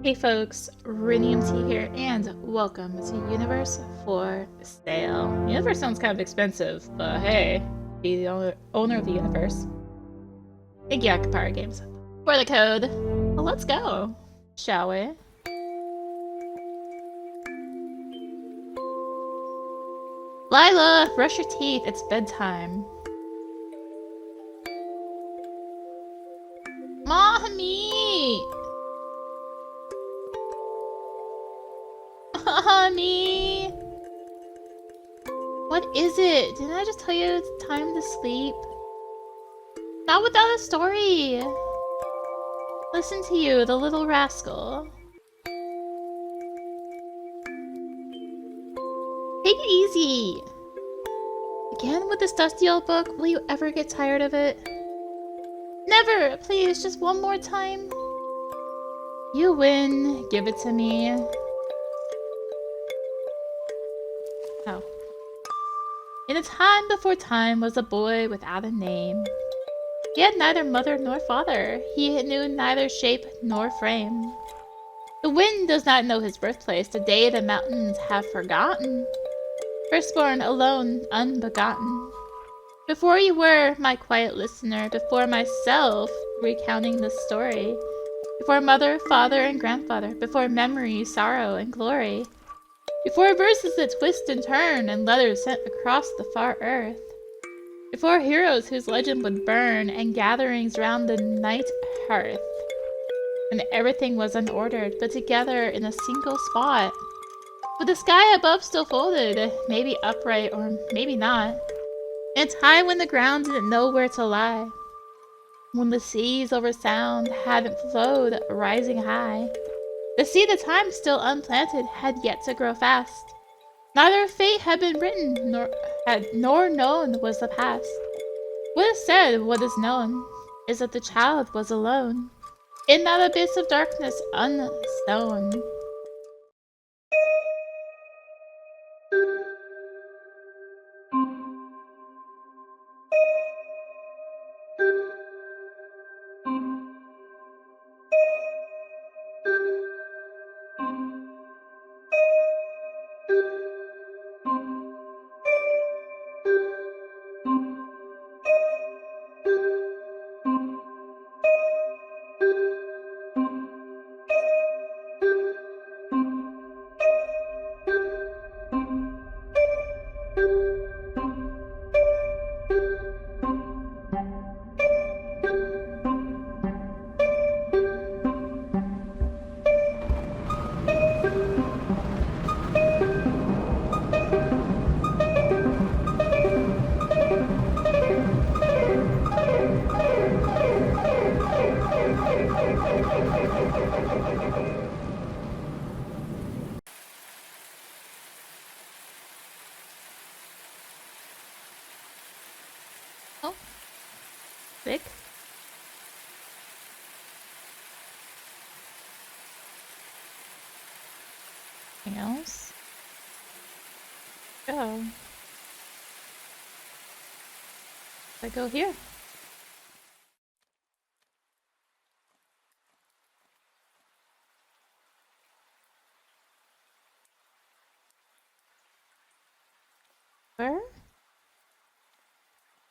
Hey folks, rinimt here, and welcome to Universe for Sale. Universe sounds kind of expensive, but hey, be the owner of the universe. Thank you, Akupara Games, for the code. Well, let's go, shall we? Lila, brush your teeth, it's bedtime. Mommy! Mommy! What is it? Didn't I just tell you it's time to sleep? Not without a story! Listen to you, the little rascal. Take it easy! Again with this dusty old book? Will you ever get tired of it? Never! Please, just one more time. You win. Give it to me. Oh. In a time before time was a boy without a name. He had neither mother nor father. He knew neither shape nor frame. The wind does not know his birthplace, the day the mountains have forgotten. Firstborn, alone, unbegotten. Before you were my quiet listener, before myself recounting the story, before mother, father, and grandfather, before memory, sorrow, and glory, before verses that twist and turn and letters sent across the far earth, before heroes whose legend would burn and gatherings round the night hearth, when everything was unordered but together in a single spot, with the sky above still folded, maybe upright or maybe not, in a time when the ground didn't know where to lie, when the seas over sound hadn't flowed rising high. The seed of time still unplanted had yet to grow fast. Neither fate had been written, nor known was the past. What is said, what is known, is that the child was alone, in that abyss of darkness unsown. Oh, sick. Anything else? Go. I go here. Where?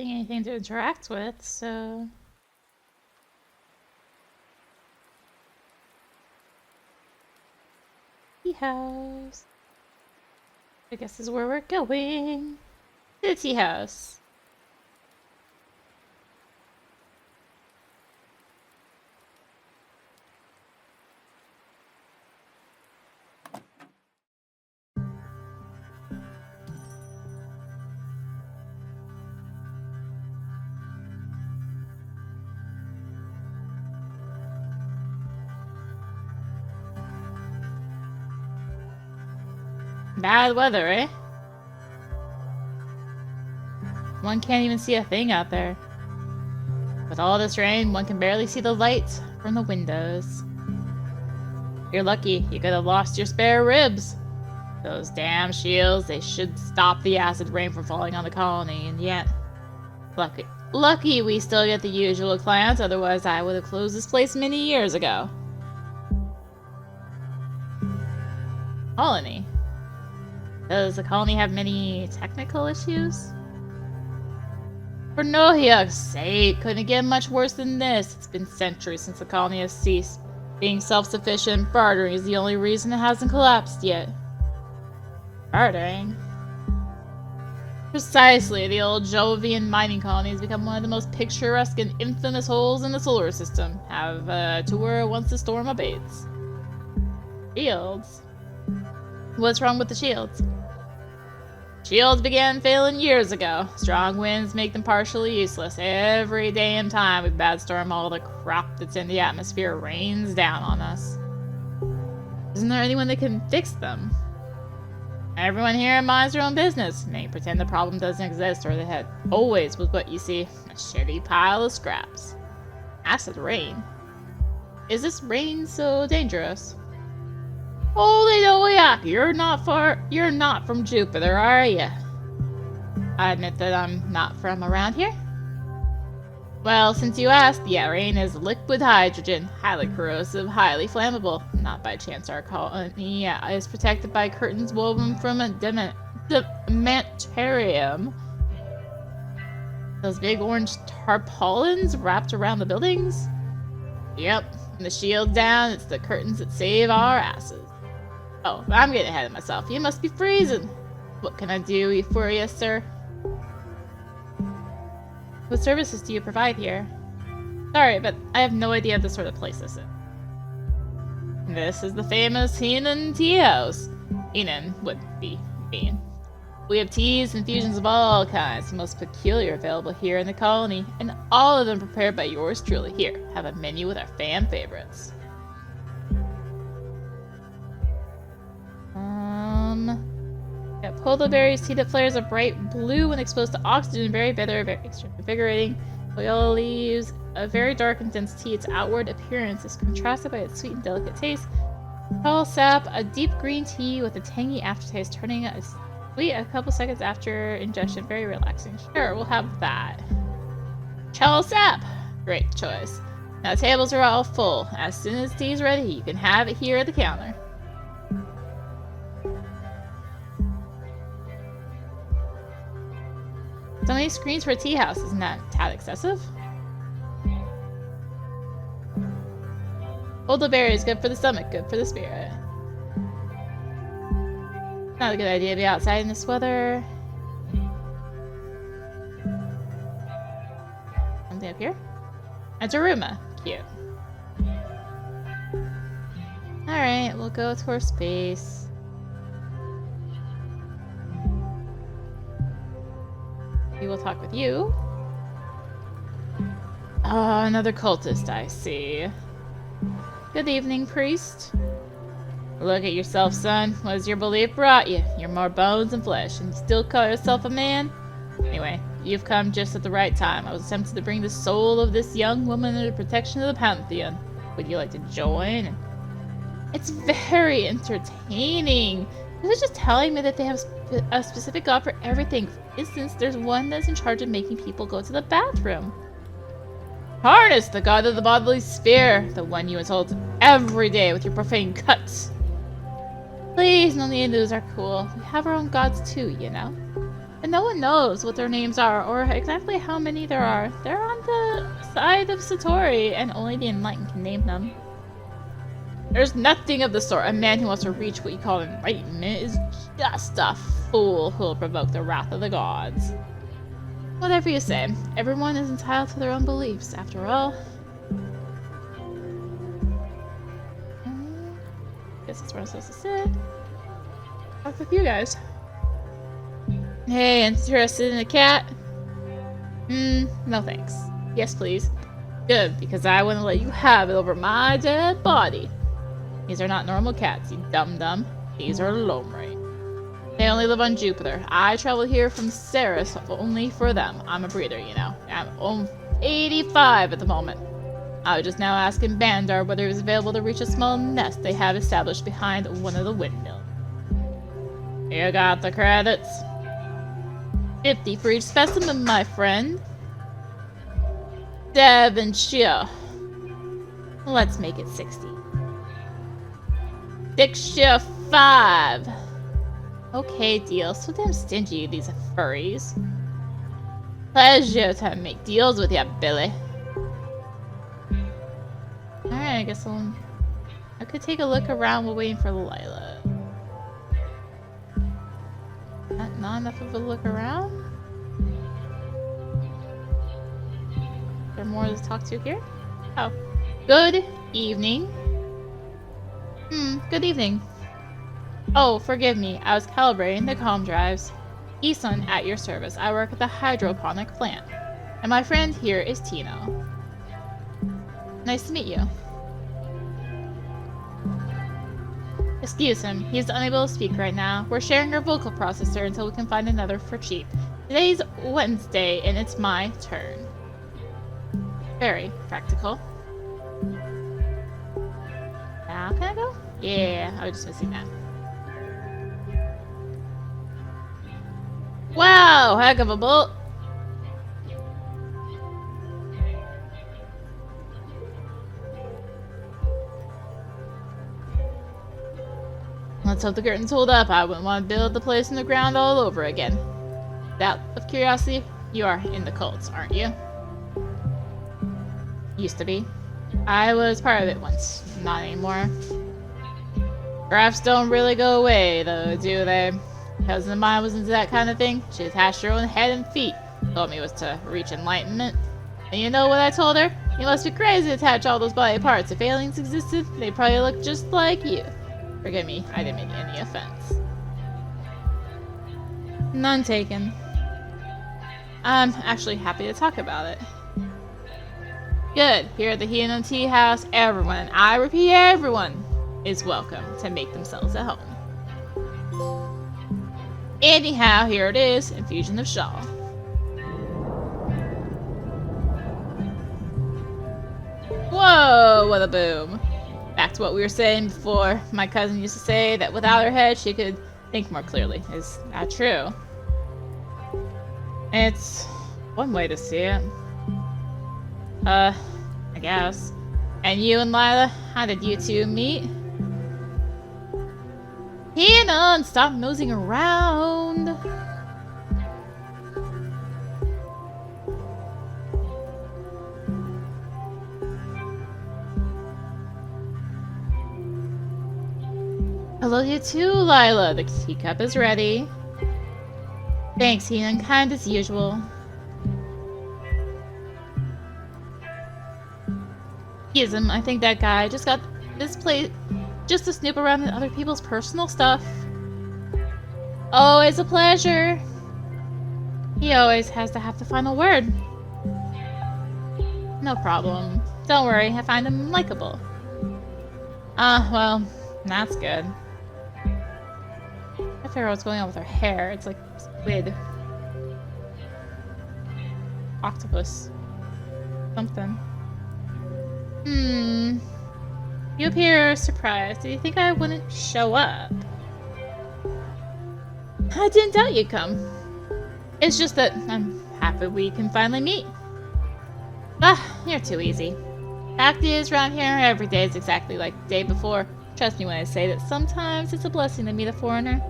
Anything to interact with, so teahouse. I guess is where we're going. To the teahouse. Bad weather, eh? One can't even see a thing out there. With all this rain, one can barely see the light from the windows. You're lucky, you could have lost your spare ribs. Those damn shields, they should stop the acid rain from falling on the colony, and yet... Lucky we still get the usual clients, otherwise I would have closed this place many years ago. Colony. Does the colony have many technical issues? For Nohiak's sake, couldn't get much worse than this. It's been centuries since the colony has ceased. Being self-sufficient, bartering is the only reason it hasn't collapsed yet. Bartering? Precisely, the old Jovian mining colony has become one of the most picturesque and infamous holes in the solar system. Have a tour once the storm abates. Shields? What's wrong with the shields? Shields began failing years ago. Strong winds make them partially useless. Every damn time we bad storm, all the crap that's in the atmosphere rains down on us. Isn't there anyone that can fix them? Everyone here minds their own business. They pretend the problem doesn't exist or that it always was what you see. A shitty pile of scraps. Acid rain. Is this rain so dangerous? Holy Noyak, you're not from Jupiter, are you? I admit that I'm not from around here. Well, since you asked, yeah, rain is liquid hydrogen, highly corrosive, highly flammable. Not by chance our colony is protected by curtains woven from a dementarium. Those big orange tarpaulins wrapped around the buildings? Yep, and the shield down, it's the curtains that save our asses. Oh, I'm getting ahead of myself. You must be freezing. What can I do for you, sir? What services do you provide here? Sorry, but I have no idea the sort of place this is. This is the famous rinimt teahouse. Rinimt would be bean. We have teas and infusions of all kinds, the most peculiar available here in the colony, and all of them prepared by yours truly. Here, have a menu with our fan favorites. Yeah, polar berries, tea that flares a bright blue when exposed to oxygen, very bitter, very extremely invigorating. Loyola leaves a very dark and dense tea. Its outward appearance is contrasted by its sweet and delicate taste. Tall sap, a deep green tea with a tangy aftertaste, turning sweet a couple seconds after ingestion. Very relaxing. Sure, we'll have that. Tall sap, great choice. Now tables are all full. As soon as tea's ready, you can have it here at the counter. So many screens for a tea house, isn't that tad excessive? Hold the berries, good for the stomach, good for the spirit. Not a good idea to be outside in this weather. Something up here? A Daruma. Cute. Alright, we'll go to our space. We will talk with you. Oh, another cultist, I see. Good evening, priest. Look at yourself, son. What has your belief brought you? You're more bones and flesh, and you still call yourself a man? Anyway, you've come just at the right time. I was tempted to bring the soul of this young woman under the protection of the Pantheon. Would you like to join? It's very entertaining. This is just telling me that they have a specific god for everything. For instance, there's one that's in charge of making people go to the bathroom. Harness, the god of the bodily sphere, the one you insult every day with your profane cuts. Please, no need to lose our cool. We have our own gods too, you know. And no one knows what their names are or exactly how many there are. They're on the side of Satori, and only the enlightened can name them. There's nothing of the sort. A man who wants to reach what you call enlightenment is just a fool who'll provoke the wrath of the gods. Whatever you say, everyone is entitled to their own beliefs, after all. Guess that's where I'm supposed to sit. Talk with you guys. Hey, interested in a cat? No thanks. Yes, please. Good, because I want to let you have it over my dead body. These are not normal cats, you dum-dum. These are Lomri. They only live on Jupiter. I travel here from Ceres only for them. I'm a breeder, you know. I'm 85 at the moment. I was just now asking Bandar whether it was available to reach a small nest they have established behind one of the windmills. You got the credits. 50 for each specimen, my friend. 7 Let's make it 60. 6 5. Okay, deal. So damn stingy, these furries. Pleasure to make deals with ya, Billy. Alright, I guess I could take a look around while waiting for Lila. Not enough of a look around? Is there more to talk to here? Oh. Good evening. Good evening. Oh, forgive me. I was calibrating the comm drives. Eason, at your service. I work at the hydroponic plant. And my friend here is Tino. Nice to meet you. Excuse him. He's unable to speak right now. We're sharing our vocal processor until we can find another for cheap. Today's Wednesday, and it's my turn. Very practical. Now can I go? Yeah, I was just missing that. Wow, heck of a bolt. Let's hope the curtains hold up. I wouldn't want to build the place in the ground all over again. Out of curiosity, you are in the cults, aren't you? Used to be. I was part of it once. Not anymore. Drafts don't really go away, though, do they? Cousin of mine was into that kind of thing. She attached her own head and feet. Told me it was to reach enlightenment. And you know what I told her? You must be crazy to attach all those body parts. If aliens existed, they'd probably look just like you. Forgive me, I didn't mean any offense. None taken. I'm actually happy to talk about it. Good. Here at the Hino Tea House, everyone, I repeat everyone, is welcome to make themselves at home. Anyhow, here it is, infusion of shawl. Whoa, what a boom. Back to what we were saying before. My cousin used to say that without her head, she could think more clearly. Is that true? It's one way to see it. I guess. And you and Lila, how did you two meet? Hina, stop nosing around. Hello, you too, Lila. The teacup is ready. Thanks, Hina. Kind as usual. Ism, I think that guy just got this place just to snoop around in other people's personal stuff. Always a pleasure. He always has to have the final word. No problem. Don't worry, I find him likable. Well, that's good. I figure out what's going on with her hair. It's like squid. Octopus. Something. You appear surprised. Did you think I wouldn't show up? I didn't doubt you'd come. It's just that I'm happy we can finally meet. You're too easy. Fact is, around here, every day is exactly like the day before. Trust me when I say that sometimes it's a blessing to meet a foreigner.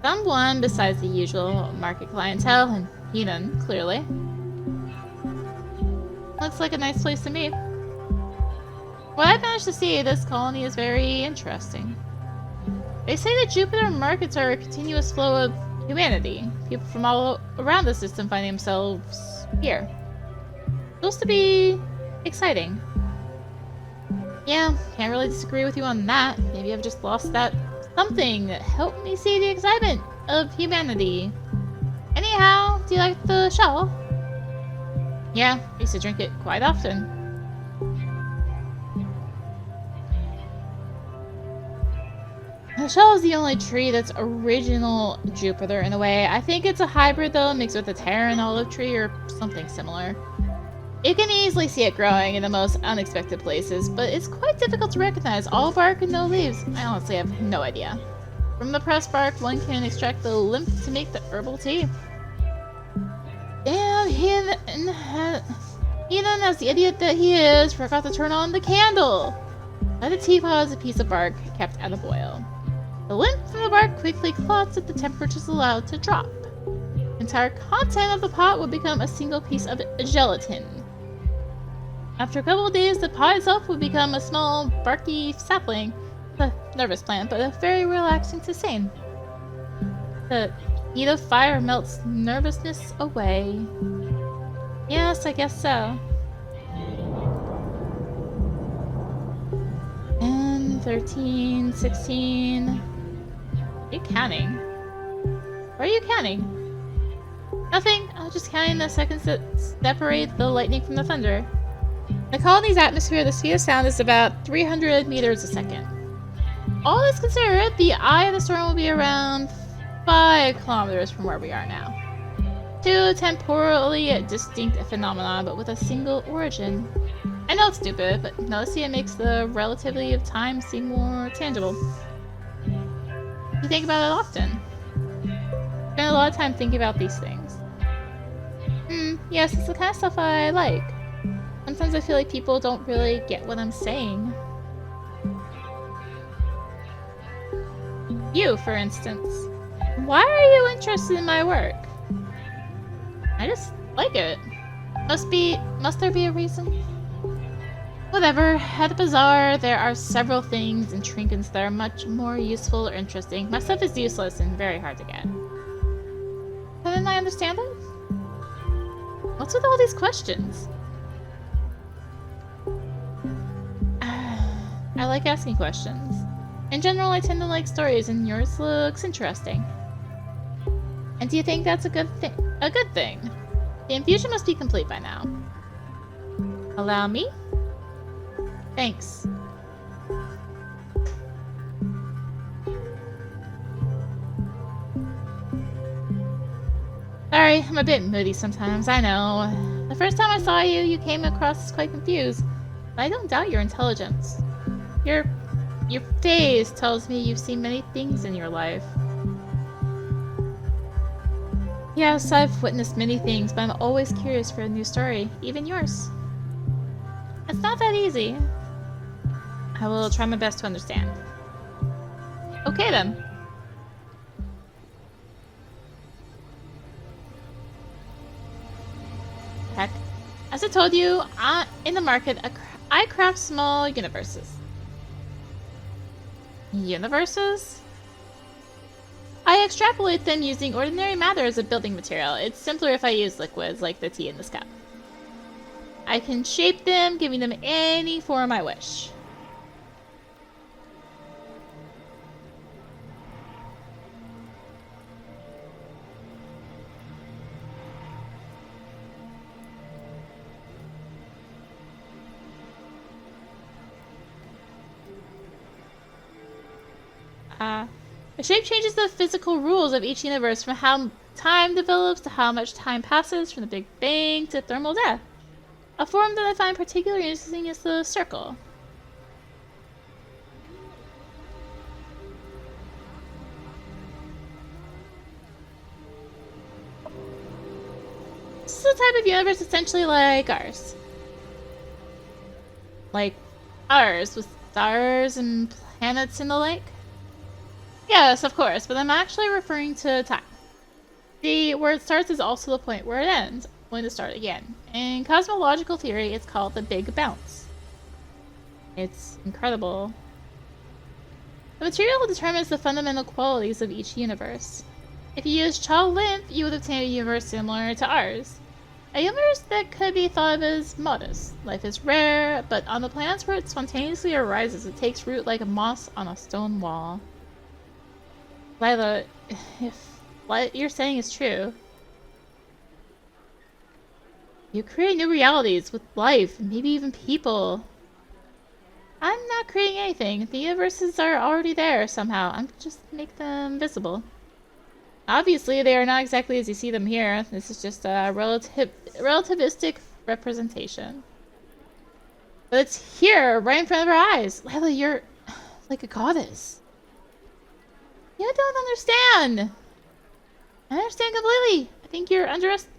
Someone besides the usual market clientele, and Henan, clearly. Looks like a nice place to meet. What I've managed to see, this colony is very interesting. They say that Jupiter markets are a continuous flow of humanity. People from all around the system find themselves here. Supposed to be exciting. Yeah, can't really disagree with you on that. Maybe I've just lost that something that helped me see the excitement of humanity. Anyhow, do you like the shawl? Yeah, I used to drink it quite often. The shawl is the only tree that's original Jupiter in a way. I think it's a hybrid though, mixed with a Terran olive tree or something similar. You can easily see it growing in the most unexpected places, but it's quite difficult to recognize. All bark and no leaves. I honestly have no idea. From the pressed bark, one can extract the lymph to make the herbal tea. Damn, Henan, as the idiot that he is, forgot to turn on the candle. Let the teapot as a piece of bark kept at a boil. The lymph from the bark quickly clots if the temperature is allowed to drop. The entire content of the pot will become a single piece of gelatin. After a couple of days, the pot itself will become a small, barky sapling. A nervous plant, but very relaxing to sustain. The heat of fire melts nervousness away. Yes, I guess so. And 13, 16... Are you counting? Where are you counting? Nothing. I was just counting the seconds that separate the lightning from the thunder. In the colony's atmosphere, the speed of sound is about 300 meters a second. All this considered, the eye of the storm will be around 5 kilometers from where we are now. Two temporally distinct phenomena, but with a single origin. I know it's stupid, but noticing it makes the relativity of time seem more tangible. You think about it often. Spend a lot of time thinking about these things. Yes, it's the kind of stuff I like. Sometimes I feel like people don't really get what I'm saying. You, for instance. Why are you interested in my work? I just like it. Must there be a reason? Whatever. At the bazaar, there are several things and trinkets that are much more useful or interesting. My stuff is useless and very hard to get. Couldn't I understand it? What's with all these questions? I like asking questions. In general, I tend to like stories, and yours looks interesting. And do you think that's a good thing? A good thing? The infusion must be complete by now. Allow me? Thanks. Sorry, I'm a bit moody sometimes, I know. The first time I saw you, you came across as quite confused. But I don't doubt your intelligence. Your face tells me you've seen many things in your life. Yes, I've witnessed many things, but I'm always curious for a new story, even yours. It's not that easy. I will try my best to understand. Okay then. Heck, as I told you, in the market, I craft small universes. Universes? I extrapolate them using ordinary matter as a building material. It's simpler if I use liquids like the tea in this cup. I can shape them, giving them any form I wish. The shape changes the physical rules of each universe from how time develops to how much time passes from the Big Bang to thermal death. A form that I find particularly interesting is the circle. This is a type of universe essentially like ours. Like ours, with stars and planets and the like. Yes, of course, but I'm actually referring to time. See, where it starts is also the point where it ends, only to start again. In cosmological theory, it's called the Big Bounce. It's incredible. The material determines the fundamental qualities of each universe. If you use child lymph, you would obtain a universe similar to ours. A universe that could be thought of as modest. Life is rare, but on the planets where it spontaneously arises, it takes root like a moss on a stone wall. Lila, if what you're saying is true, you create new realities with life, and maybe even people. I'm not creating anything. The universes are already there somehow. I'm just make them visible. Obviously, they are not exactly as you see them here. This is just a relativistic representation. But it's here, right in front of our eyes. Lila, you're like a goddess. You don't understand. I understand completely. I think you're underestimating.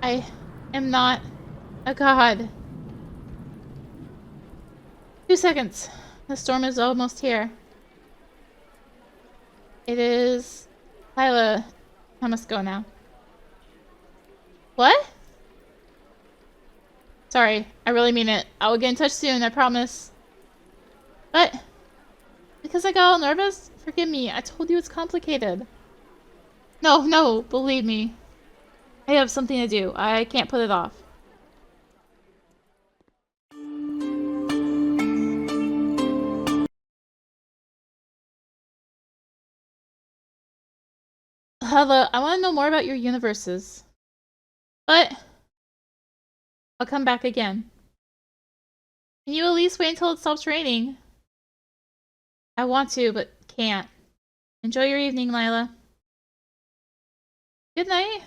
I am not a god. 2 seconds. The storm is almost here. It is... Lila, I must go now. What? Sorry, I really mean it. I will get in touch soon, I promise. But... because I got all nervous? Forgive me, I told you it's complicated. No, believe me. I have something to do. I can't put it off. Lila, I want to know more about your universes. But... I'll come back again. Can you at least wait until it stops raining? I want to, but can't. Enjoy your evening, Lila. Good night.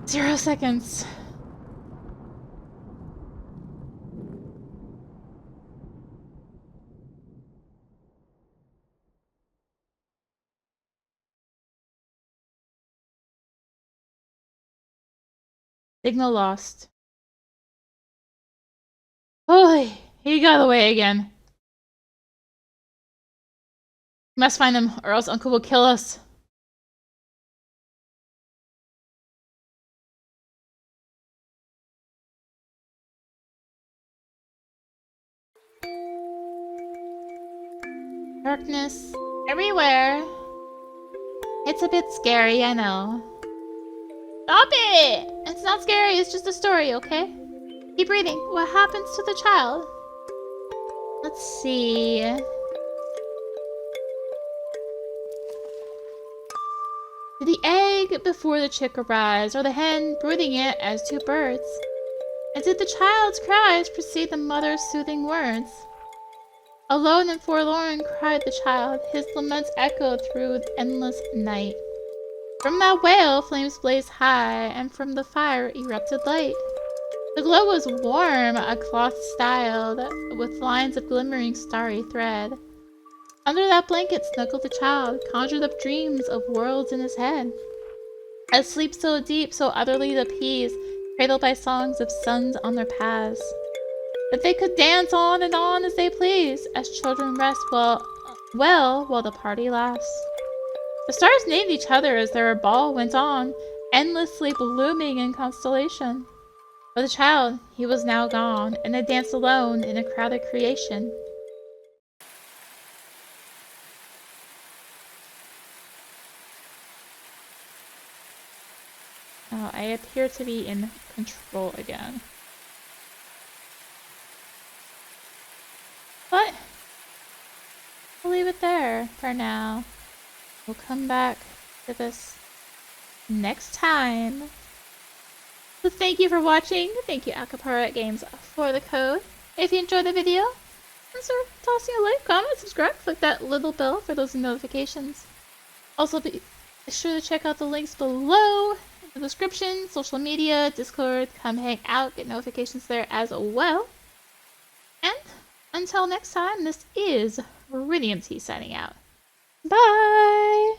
Zero seconds. Signal lost. Oh, he got away again. We must find him, or else Uncle will kill us. Darkness everywhere. It's a bit scary, I know. Stop it! It's not scary, it's just a story, okay? Keep reading. What happens to the child? Let's see. Did the egg before the chick arise, or the hen brooding it as two birds? And did the child's cries precede the mother's soothing words? Alone and forlorn cried the child, his laments echoed through the endless night. From that wail flames blazed high, and from the fire erupted light. The glow was warm, a cloth styled, with lines of glimmering starry thread. Under that blanket snuggled the child, conjured up dreams of worlds in his head. A sleep so deep, so utterly appeased, cradled by songs of suns on their paths. That they could dance on and on as they pleased, as children rest while the party lasts. The stars named each other as their ball went on, endlessly blooming in constellation. But the child, he was now gone, and they danced alone in a crowded creation. Oh, I appear to be in control again. But I'll leave it there for now. We'll come back to this next time. So thank you for watching. Thank you Akupara Games for the code. If you enjoyed the video, consider tossing a like, comment, subscribe, click that little bell for those notifications. Also be sure to check out the links below in the description, social media, Discord, come hang out, get notifications there as well. And until next time, this is rinimt signing out. Bye!